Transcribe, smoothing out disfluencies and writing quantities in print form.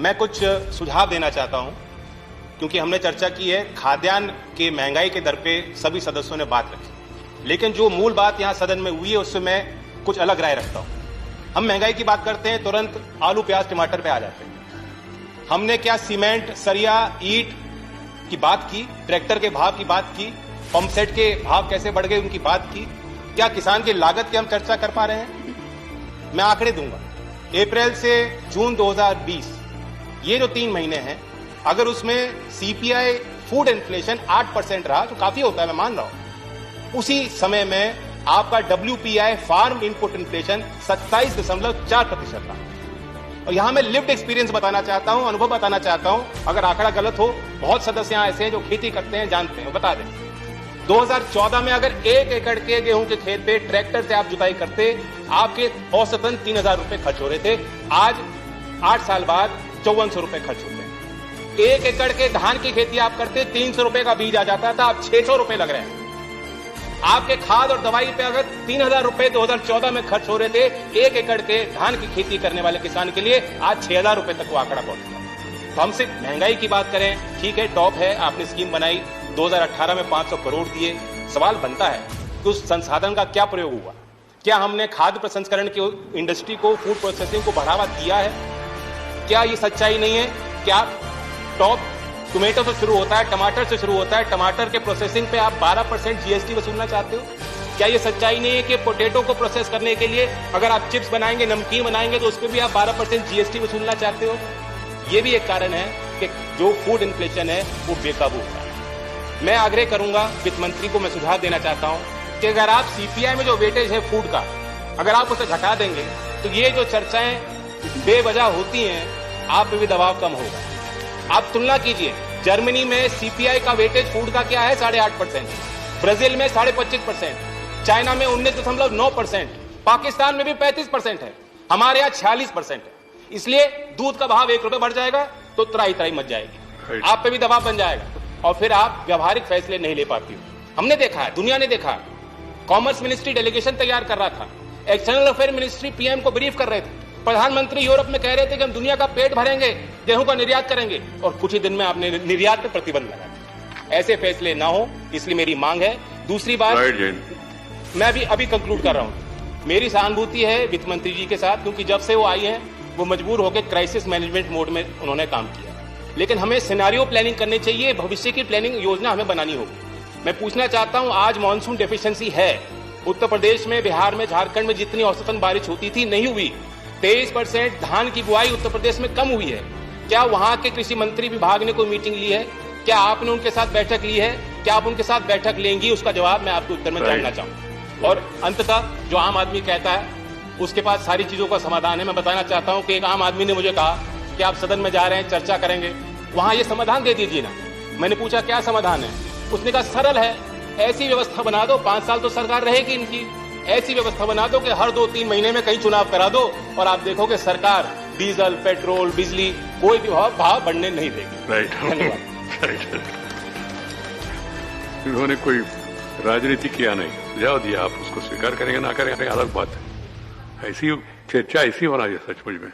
मैं कुछ सुझाव देना चाहता हूं, क्योंकि हमने चर्चा की है खाद्यान्न के महंगाई के दर पे सभी सदस्यों ने बात रखी, लेकिन जो मूल बात यहां सदन में हुई है उससे मैं कुछ अलग राय रखता हूं। हम महंगाई की बात करते हैं, तुरंत आलू प्याज टमाटर पे आ जाते हैं। हमने क्या सीमेंट सरिया ईंट की बात की, ट्रैक्टर के भाव की बात की, पंप सेट के भाव कैसे बढ़ गए उनकी बात की, क्या किसान की लागत की हम चर्चा कर पा रहे हैं? मैं आंकड़े दूंगा। अप्रैल से जून 2020 ये जो 3 महीने हैं, अगर उसमें सीपीआई फूड इन्फ्लेशन 8% रहा तो काफी होता है, मैं मान रहा हूं। उसी समय में आपका WPI फार्म इनपुट इन्फ्लेशन 27.4% रहा। और यहां मैं लिव्ड एक्सपीरियंस बताना चाहता हूं, अनुभव बताना चाहता हूं। अगर आंकड़ा गलत हो, बहुत सदस्य यहां ऐसे हैं जो खेती करते हैं, जानते हैं, बता दें। 2014 में अगर 1 एकड़ के गेहूं के खेत पे ट्रैक्टर से आप जुताई करते, आपके औसतन 3,000 रुपए खर्च हो रहे थे। आज 8 साल बाद 5400 रुपए खर्च होते हैं। 1 एकड़ के धान की खेती आप करते, 300 रुपए का बीज आ जाता था, अब 600 रुपए लग रहे हैं। आपके खाद और दवाई पे अगर 3,000 रुपए 2014 में खर्च हो रहे थे 1 एकड़ के धान की खेती करने वाले किसान के लिए, आज 6,000 रुपए तक वो आंकड़ा पहुंच गया। तो हम सिर्फ महंगाई की बात करें, ठीक है, टॉप है, आपने स्कीम बनाई, 2018 में 500 करोड़ दिए। सवाल बनता है कि उस संसाधन का क्या प्रयोग हुआ? क्या हमने खाद्य प्रसंस्करण की इंडस्ट्री को, फूड प्रोसेसिंग को बढ़ावा दिया है? क्या ये सच्चाई नहीं है? क्या टॉप टोमेटो से शुरू होता है, टमाटर से शुरू होता है, टमाटर के प्रोसेसिंग पे आप 12% जीएसटी वसूलना चाहते हो? क्या ये सच्चाई नहीं है कि पोटैटो को प्रोसेस करने के लिए अगर आप चिप्स बनाएंगे, नमकीन बनाएंगे तो उस पर भी आप 12% जीएसटी वसूलना चाहते हो? ये भी एक कारण है कि जो फूड इन्फ्लेशन है वो बेकाबू होता है। मैं आग्रह करूंगा, वित्त मंत्री को मैं सुझाव देना चाहता हूं कि अगर आप सीपीआई में जो वेटेज है फूड का, अगर आप उसे घटा देंगे तो ये जो चर्चाएं बेवजह होती हैं, आप पे भी दबाव कम होगा। आप तुलना कीजिए, जर्मनी में सीपीआई का वेटेज फूड का क्या है? 8.5%, ब्राजील में 25.5%, चाइना में 19.9%, पाकिस्तान में भी 35% है, हमारे यहाँ 46% है। इसलिए दूध का भाव 1 रुपए बढ़ जाएगा तो त्राही मच जाएगी, आप पे भी दबाव बन जाएगा और फिर आप व्यावहारिक फैसले नहीं ले पाती हो। हमने देखा है, दुनिया ने देखा, कॉमर्स मिनिस्ट्री डेलीगेशन तैयार कर रहा था, एक्सटर्नल अफेयर मिनिस्ट्री पीएम को ब्रीफ कर रहे थे, प्रधानमंत्री यूरोप में कह रहे थे कि हम दुनिया का पेट भरेंगे, गेहूं का निर्यात करेंगे, और कुछ ही दिन में आपने निर्यात पर प्रतिबंध लगा दिया। ऐसे फैसले ना हो, इसलिए मेरी मांग है। दूसरी बात, मैं भी अभी कंक्लूड कर रहा हूं, मेरी सहानुभूति है वित्त मंत्री जी के साथ, क्योंकि जब से वो आई हैं वो मजबूर होकर क्राइसिस मैनेजमेंट मोड में उन्होंने काम किया, लेकिन हमें सिनेरियो प्लानिंग करनी चाहिए, भविष्य की प्लानिंग योजना हमें बनानी होगी। मैं पूछना चाहता हूं, आज मानसून डेफिशिएंसी है उत्तर प्रदेश में, बिहार में, झारखंड में जितनी औसतन बारिश होती थी नहीं हुई। 23% धान की बुआई उत्तर प्रदेश में कम हुई है। क्या वहां के कृषि मंत्री विभाग ने कोई मीटिंग ली है? क्या आपने उनके साथ बैठक ली है? क्या आप उनके साथ बैठक लेंगी? उसका जवाब मैं आपके उत्तर में जानना चाहूंगा। और अंततः जो आम आदमी कहता है उसके पास सारी चीजों का समाधान है। मैं बताना चाहता हूं कि एक आम आदमी ने मुझे कहा कि आप सदन में जा रहे हैं, चर्चा करेंगे, वहां ये समाधान दे दीजिए ना। मैंने पूछा क्या समाधान है? उसने कहा सरल है, ऐसी व्यवस्था बना दो, 5 साल तो सरकार रहेगी इनकी, ऐसी व्यवस्था बना दो कि हर 2-3 महीने में कहीं चुनाव करा दो और आप देखोगे सरकार डीजल, पेट्रोल, बिजली कोई भी भाव बढ़ने नहीं देगी। राइट, धन्यवाद। उन्होंने कोई राजनीति किया नहीं, सुझाव दिया, आप उसको स्वीकार करेंगे ना करेंगे अलग बात है। ऐसी चर्चा ऐसी होना चाहिए सचमुच में।